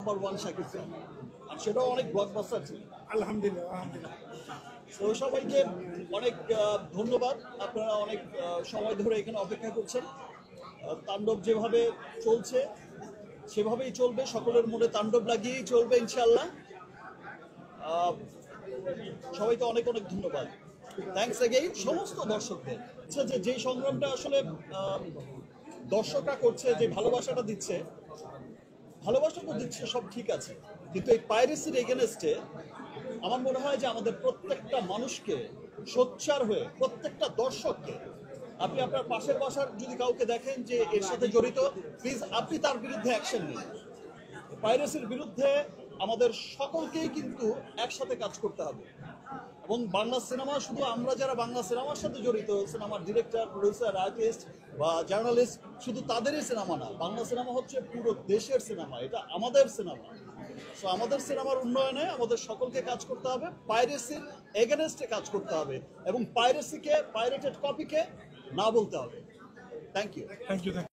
1 শাকিব খান, আর সেটাও অনেক ব্লকবাস্টার ছিল। আলহামদুলিল্লাহ। তো সবাইকে অনেক ধন্যবাদ। আপনারা অনেক সময় ধরে এখানে অপেক্ষা করছেন। তাণ্ডব যেভাবে চলছে সেভাবেই চলবে, সকলের মনে তাণ্ডব লাগিয়েই চলবে ইনশাআল্লাহ। সবাইকে অনেক অনেক ধন্যবাদ। থ্যাঙ্কস এগেইন সমস্ত দর্শকদের। আচ্ছা, যেই সংগ্রামটা আসলে দর্শকরা করছে, যে ভালোবাসাটা দিচ্ছে, ভালোবাসা তো দিচ্ছে, সব ঠিক আছে, কিন্তু এই পাইরেসির এগেনস্টে আমার মনে হয় যে আমাদের প্রত্যেকটা মানুষকে সোচ্চার হয়ে, প্রত্যেকটা দর্শককে, আপনি আপনার পাশের বাসার যদি কাউকে দেখেন যে এর সাথে জড়িত, প্লিজ আপনি তার বিরুদ্ধে অ্যাকশন নিন। পাইরেসির বিরুদ্ধে আমাদের সকলকেই কিন্তু একসাথে কাজ করতে হবে। এবং বাংলা সিনেমা শুধু আমরা যারা বাংলা সিনেমার সাথে জড়িত, সিনেমার ডিরেক্টর, প্রডিউসার, আর্টিস্ট বা জার্নালিস্ট, শুধু তাদেরই সিনেমা না, বাংলা সিনেমা হচ্ছে পুরো দেশের সিনেমা, এটা আমাদের সিনেমা। সো আমাদের সিনেমার উন্নয়নে আমাদের সকলকে কাজ করতে হবে, পাইরেসির এগেনস্টে কাজ করতে হবে, এবং পাইরেসিকে, পাইরেটেড কপিকে না বলতে হবে। Thank you.